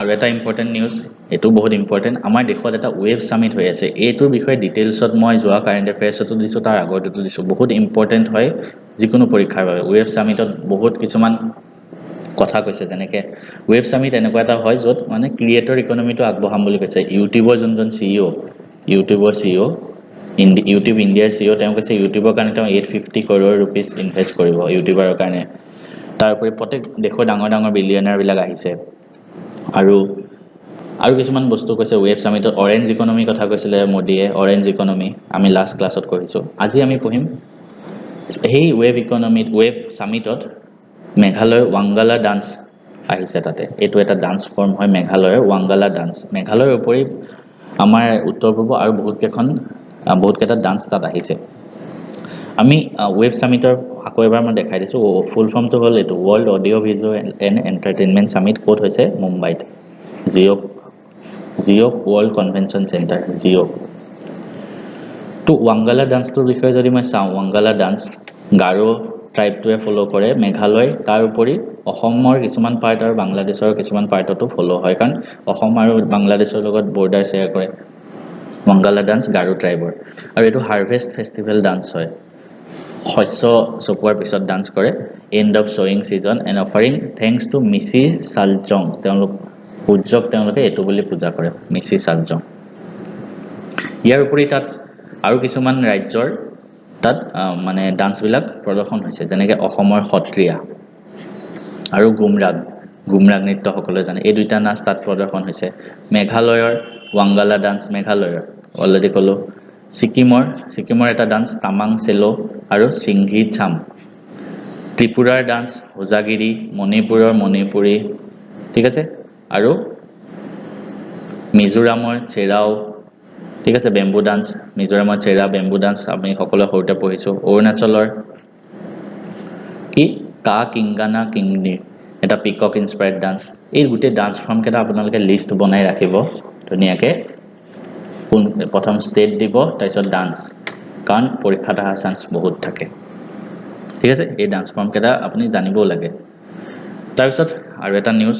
আৰু এটা important news, এইটো বহুত ইম্পৰ্টেণ্ট, আমাৰ দেশত এটা ৱেব সামিট হৈ আছে। এইটোৰ বিষয়ে ডিটেইলছত মই যোৱা কাৰেণ্ট এফেয়াৰ্ছতো দিছোঁ, তাৰ আগতেতো দিছোঁ। বহুত ইম্পৰ্টেণ্ট হয় যিকোনো পৰীক্ষাৰ বাবে। ৱেব সামিটত বহুত কিছুমান কথা কৈছে, যেনেকৈ ৱেব সামিট এনেকুৱা এটা হয় য'ত মানে ক্ৰিয়েটৰ ইকনমিটো আগবঢ়াম বুলি কৈছে। ইউটিউবৰ যোনজন CEO, ইউটিউবৰ CEO, ইউটিউব ইণ্ডিয়াৰ CEO, তেওঁ কৈছে ইউটিউবৰ কাৰণে তেওঁ 850 crore rupees ইনভেষ্ট কৰিব ইউটিউবাৰৰ কাৰণে। তাৰ উপৰি প্ৰত্যেক দেশৰ ডাঙৰ ডাঙৰ বিলিয়নাৰবিলাক আহিছে। আৰু কিছুমান বস্তু কৈছে ৱেব সামিটত। অৰেঞ্জ ইকনমি কথা কৈছিলে মোদীয়ে, অৰেঞ্জ ইকনমি আমি লাষ্ট ক্লাছত কৰিছোঁ। আজি আমি পঢ়িম সেই ৱেব সামিটত মেঘালয়ৰ ৱাংগালা ডান্স আহিছে তাতে। এইটো এটা ডান্স ফৰ্ম হয় মেঘালয়ৰ ৱাংগালা ডান্স। মেঘালয়ৰ উপৰি আমাৰ উত্তৰ পূৰ্ব আৰু বহুতকেইটা ডান্স তাত আহিছে। আমি ৱেব সামিটৰ আকৌ এবাৰ মই দেখাই দিছোঁ। ফুল ফৰ্মটো হ'ল এইটো, world audio' visual and entertainment summit. ক'ত হৈছে? মুম্বাইত, জিঅ'ক ৱৰ্ল্ড কনভেনশ্যন চেণ্টাৰ, জিঅ'ক। তো ৱাংগালা ডান্সটোৰ বিষয়ে যদি মই চাওঁ, ৱাংগালা ডান্স গাৰো ট্ৰাইবটোৱে ফ'ল' কৰে, মেঘালয়, তাৰ উপৰি অসমৰ কিছুমান পাৰ্ট আৰু বাংলাদেশৰ কিছুমান পাৰ্টতো ফ'ল' হয়, কাৰণ অসম আৰু বাংলাদেশৰ লগত বৰ্ডাৰ শ্বেয়াৰ কৰে ৱাংগালা ডান্স গাৰো ট্ৰাইবৰ। আৰু এইটো হাৰ্ভেষ্ট ফেষ্টিভেল ডান্স হয়। শস্য চপোৱাৰ পিছত ডান্স কৰে। এণ্ড অফ শ্বয়িং season and offering thanks to মিচি চালজং। সূৰ্যক তেওঁলোকে এইটো বুলি পূজা কৰে, মিচি চালজং। ইয়াৰ উপৰি তাত আৰু কিছুমান ৰাজ্যৰ তাত মানে ডান্সবিলাক প্ৰদৰ্শন হৈছে, যেনেকৈ অসমৰ সত্ৰীয়া আৰু গুমৰাগ নৃত্য সকলোৱে জানে। এই দুইটা নাচ তাত প্ৰদৰ্শন হৈছে। মেঘালয়ৰ ৱাংগালা ডান্স, মেঘালয়ৰ অলৰেডি ক'লোঁ। ছিকিমৰ এটা ডান্স তামাং চেলো আৰু চিংঘি চাম। ত্ৰিপুৰাৰ ডান্স হোজাগিৰি, মণিপুৰৰ মণিপুৰী, ঠিক আছে। আৰু মিজোৰামৰ চেৰাও, ঠিক আছে, বেম্বু ডান্স। মিজোৰামৰ চেৰা বেম্বু ডান্স আমি সকলোৱে সৰুতে পঢ়িছোঁ। অৰুণাচলৰ কি কা কিংগানা কিংনি, এটা পিকক ইনস্পায়াৰ্ড ডান্স। এই গোটেই ডান্স ফৰ্মকেইটা আপোনালোকে লিষ্ট বনাই ৰাখিব ধুনীয়াকৈ। প্ৰথম ষ্টেট দিব, তাৰপিছত ডান্স, কাৰণ পৰীক্ষাত অহাৰ চান্স বহুত থাকে, ঠিক আছে। এই ডান্স ফৰ্মকেইটা আপুনি জানিবও লাগে। তাৰপিছত আৰু এটা নিউজ,